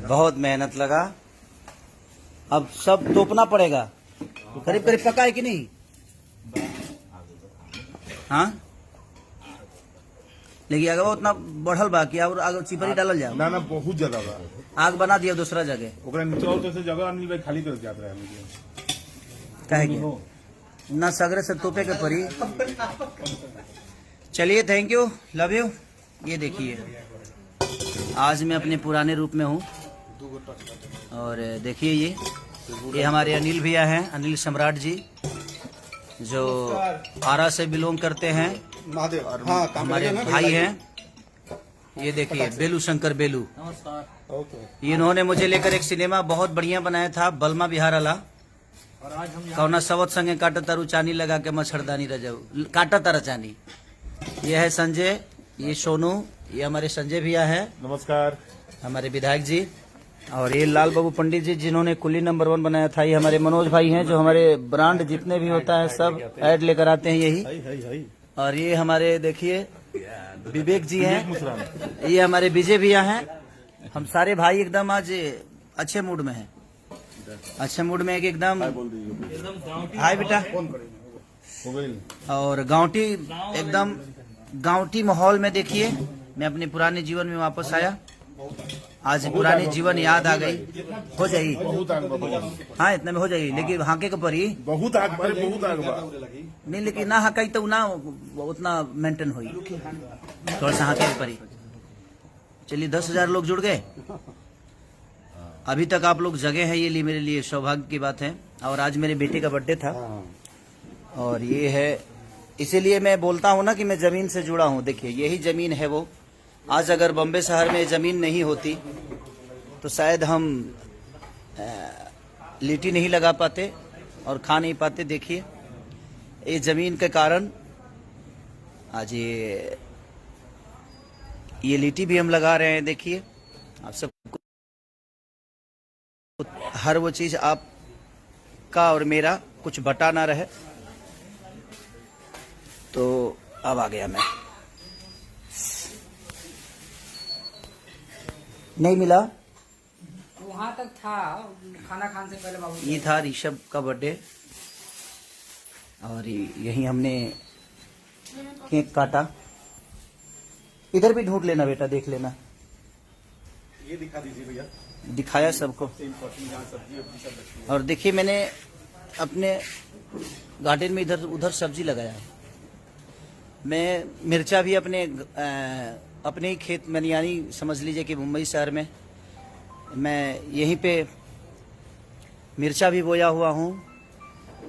बहुत मेहनत लगा। अब सब तोपना पड़ेगा। करीब करीब पका है कि नहीं? हाँ, लेकिन अगर वो उतना बढ़ल बा कि और आगे चिपरी डालल जाओ ना बहुत ज्यादा बा। आग बना दिया दूसरा जगह। ओकरा नीचे और कैसे जगह अनिल भाई खाली कर जात रहे हम काहे के ना सगरे से तोपे के पड़ी। चलिए, थैंक यू, लव यू। ये देखिए, आज मैं अपने पुराने रूप में हूँ। और देखिए ये हमारे अनिल भैया हैं, अनिल सम्राट जी, जो आरा से बिलोंग करते हैं। और हमारे भाई हैं। ये देखिए बेलू शंकर बेलू। इन्होंने मुझे लेकर एक सिनेमा बहुत बढ़िया बनाया था, बलमा बिहार वाला। कौना सवत संगे काटा तारू चानी लगा के मच्छरदानी रजाऊ काटा तारा चानी। ये है संजय, ये सोनू, ये हमारे संजय भैया है, नमस्कार, हमारे विधायक जी। और ये लाल बाबू पंडित जी, जिन्होंने कुली नंबर 1 बनाया था। ये हमारे मनोज भाई हैं, जो हमारे ब्रांड जितने भी होता है सब ऐड लेकर आते हैं यही। और ये हमारे देखिए विवेक जी हैं, ये हमारे विजय भैया हैं। हम सारे भाई एकदम आज अच्छे मूड में हैं, अच्छे मूड में एकदम। हाय बेटा। और गांवटी एकदम गांवटी माहौल में देखिए, मैं अपने पुराने जीवन में वापस आया। आज पुराने जीवन याद आ गई। हो जाएगी, हाँ इतने में हो जाएगी, लेकिन हाके के परी बहुत आग नहीं, लेकिन ना हकाई तो ना उतना मेंटेन हुई, थोड़ा सा हाके के परी। चलिए 10,000 लोग जुड़ गए अभी तक। आप लोग जगह है, ये मेरे लिए सौभाग्य की बात है। और आज मेरे बेटे का बर्थडे था। और ये है, इसीलिए मैं बोलता हूँ ना कि मैं जमीन से जुड़ा हूँ। देखिए यही जमीन है वो। आज अगर बॉम्बे शहर में जमीन नहीं होती तो शायद हम लिट्टी नहीं लगा पाते और खा नहीं पाते। देखिए ये जमीन के कारण आज ये लिट्टी भी हम लगा रहे हैं। देखिए आप सबको हर वो चीज आपका और मेरा कुछ बटा ना रहे। तो अब आ गया मैं, नहीं मिला वहां तक था खाना खाने से पहले। बाबू ये था ऋषभ का बर्थडे। और यही हमने केक काटा। इधर भी ढूंढ लेना बेटा, देख लेना। ये दिखा दीजिए भैया। दिखाया सबको। और देखिए मैंने अपने गार्डन में इधर उधर सब्जी लगाया है। मैं मिर्चा भी अपने ही खेत में, यानी समझ लीजिए कि मुंबई शहर में मैं यहीं पे मिर्चा भी बोया हुआ हूँ।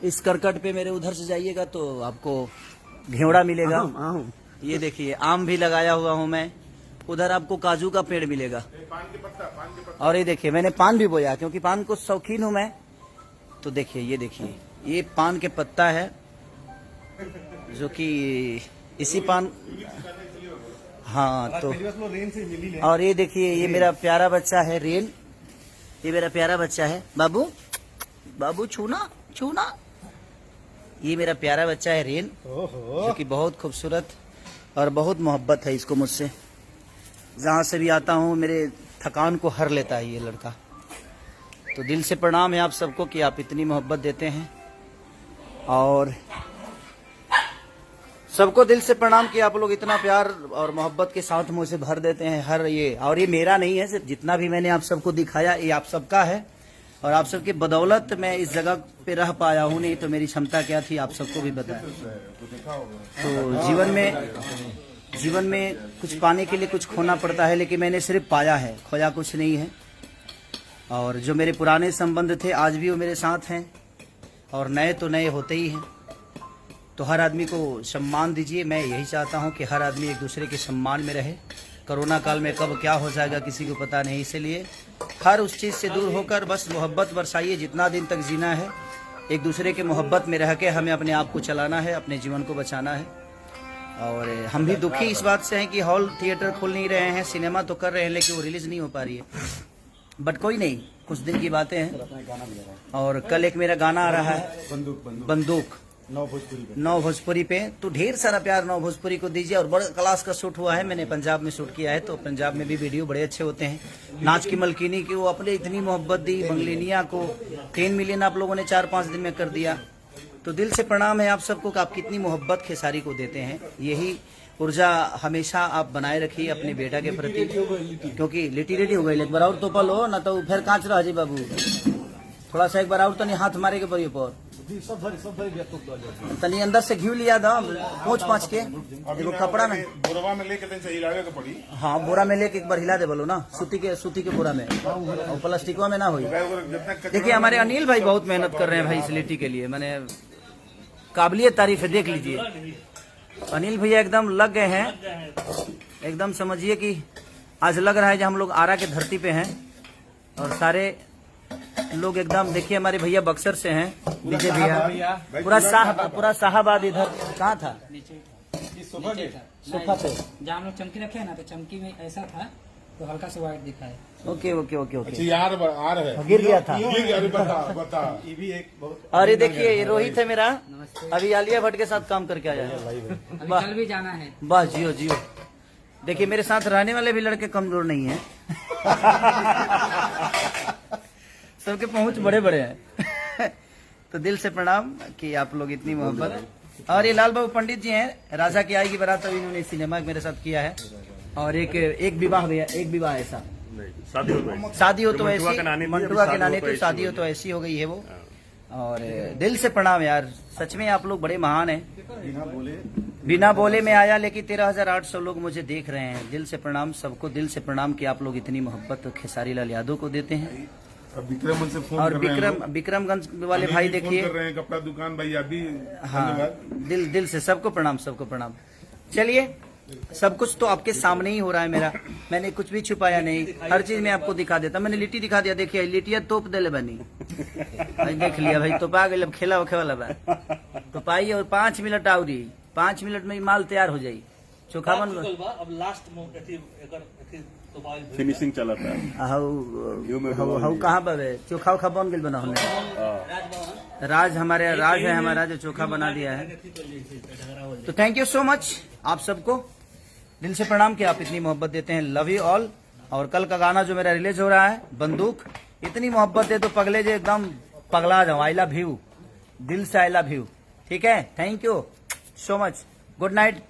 इस करकट पे मेरे उधर से जाइएगा तो आपको घेवड़ा मिलेगा। ये देखिए आम भी लगाया हुआ हूँ मैं। उधर आपको काजू का पेड़ मिलेगा। और ये देखिए मैंने पान भी बोया, क्योंकि पान को शौकीन हूँ मैं। तो देखिए ये देखिए, ये पान के पत्ता है, जो कि इसी पान, हाँ। तो और ये देखिए, ये मेरा प्यारा बच्चा है रेन। ये मेरा प्यारा बच्चा है। बाबू बाबू छूना छूना। ये मेरा प्यारा बच्चा है रेन, जो कि बहुत खूबसूरत और बहुत मोहब्बत है इसको मुझसे। जहाँ से भी आता हूँ मेरे थकान को हर लेता है ये लड़का। तो दिल से प्रणाम है आप सबको कि आप इतनी मोहब्बत देते हैं। और सबको दिल से प्रणाम कि आप लोग इतना प्यार और मोहब्बत के साथ मुझे भर देते हैं हर ये। और ये मेरा नहीं है, सिर्फ जितना भी मैंने आप सबको दिखाया ये आप सबका है। और आप सबकी बदौलत मैं इस जगह पे रह पाया हूँ, नहीं तो मेरी क्षमता क्या थी आप सबको भी बताया। तो जीवन में कुछ पाने के लिए कुछ खोना पड़ता है, लेकिन मैंने सिर्फ पाया है, खोया कुछ नहीं है। और जो मेरे पुराने संबंध थे आज भी वो मेरे साथ हैं, और नए तो नए होते ही हैं। तो हर आदमी को सम्मान दीजिए। मैं यही चाहता हूं कि हर आदमी एक दूसरे के सम्मान में रहे। कोरोना काल में कब क्या हो जाएगा किसी को पता नहीं, इसलिए हर उस चीज़ से दूर होकर बस मोहब्बत बरसाइए। जितना दिन तक जीना है एक दूसरे के मोहब्बत में रह के हमें अपने आप को चलाना है, अपने जीवन को बचाना है। और हम भी दुखी इस बात से हैं कि हॉल थिएटर खुल नहीं रहे हैं, सिनेमा तो कर रहे हैं लेकिन वो रिलीज नहीं हो पा रही है। बट कोई नहीं, कुछ दिन की बातें हैं। और कल एक मेरा गाना आ रहा है, बंदूक। नौ भोजपुरी पे। नौ भोजपुरी पे। तो ढेर सारा प्यार नौ भोजपुरी को दीजिए। और बड़ा क्लास का शूट हुआ है, मैंने पंजाब में शूट किया है, तो पंजाब में भी वीडियो बड़े अच्छे होते हैं। नाच की मलकिनी की वो अपने इतनी मोहब्बत दी, बंगलिनिया को 10 मिलियन आप लोगों ने 4-5 दिन में कर दिया। तो दिल से प्रणाम है आप सबको कि आप कितनी मोहब्बत खेसारी को देते हैं। यही ऊर्जा हमेशा आप बनाए रखिए अपने बेटा के प्रति, क्योंकि लिटी हो गई। एक बार और तो पल हो ना तो फिर कांच रह जी बाबू, थोड़ा सा एक बार और तनी हाथ मारे के पड़ी पर तनी अंदर से घी लिया था पोंछ के एगो कपड़ा में बोरवा में लेके तनी से हिलावे के पड़ी। हाँ, बोरा में लेके एक बार हिला दे बोलो ना, सूती के बोरा में, और प्लास्टिकवा में ना हुई। देखिए हमारे अनिल भाई बहुत मेहनत कर रहे हैं भाई इस लिट्टी के लिए, मैंने काबिलियत तारीफ है, देख लीजिए। अनिल भैया एकदम लग गए हैं, एकदम समझिए कि आज लग रहा है कि हम लोग आरा के धरती पे हैं। और सारे लोग एकदम, देखिए हमारे भैया बक्सर से हैं, विजय भैया, पूरा शाहबाद इधर कहाँ था, सोफा पे जहाँ हम लोग चमकी रखे हैं ना, तो चमकी में ऐसा था तो हल्का से व्हाइट दिखा है। Okay okay okay okay. अच्छा यार आ रहा है, गिर गया था। अरे बता ये भी एक बहुत। अरे देखिए ये रोहित है मेरा, अभी आलिया भट्ट के साथ काम करके आया है। अभी कल भी जाना है। बस जियो जियो। देखिए मेरे साथ रहने वाले भी लड़के कमजोर नहीं हैं। सबके पहुंच बड़े बड़े हैं। तो दिल से प्रणाम कि आप लोग इतनी मोहब्बत। और ये लाल बाबू पंडित जी हैं, राजा की आई की बारात अभी इन्होंने सिनेमा मेरे साथ किया है। और एक विवाह भैया, एक विवाह ऐसा शादी हो तो ऐसी, मंटुआ के नानी तो शादी हो तो ऐसी हो गई है वो। और दिल से प्रणाम यार, सच में आप लोग बड़े महान हैं। बिना बोले में आया, लेकिन 13,800 लोग मुझे देख रहे हैं। दिल से प्रणाम सबको, दिल से प्रणाम कि आप लोग इतनी मोहब्बत खेसारी लाल यादव को देते हैं। विक्रम से फोन और कर रहे हैं, विक्रमगंज वाले भाई देखिए, फोन कर रहे हैं, कपड़ा दुकान भाई अभी। हाँ, दिल से सबको प्रणाम, सबको प्रणाम। चलिए, सब कुछ तो आपके सामने ही हो रहा है मेरा, मैंने कुछ भी छुपाया नहीं, हर चीज मैं आपको दिखा देता। मैंने लिट्टी दिखा दिया, देखिए लिट्टिया तोप दे बनी, देख लिया भाई, तोपा गई, अब खेला वखे वाला बा तो पाई। और 5 मिनट आवरी, 5 मिनट में माल तैयार हो जाई। चोखा बन अब लास्ट फिनिशिंग चला था। हाउ कहाँ बे चोखा उखा बन गई बना हमने। राज हमारे राज है, हमारा जो चोखा बना दिया है। तो थैंक यू सो मच आप सबको, दिल से प्रणाम कि आप इतनी मोहब्बत देते हैं। Love you all. और कल का गाना जो मेरा रिलीज हो रहा है बंदूक, इतनी मोहब्बत दे तो पगले जो एकदम पगला जाओ। आई लव यू, दिल से आई लव यू। ठीक है, thank you so much, good night.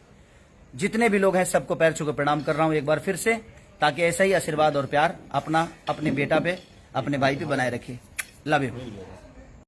जितने भी लोग हैं सबको पैर छू के प्रणाम कर रहा हूँ एक बार फिर से, ताकि ऐसा ही आशीर्वाद और प्यार अपना अपने बेटा पे, अपने भाई पे बनाए रखिए। Love you.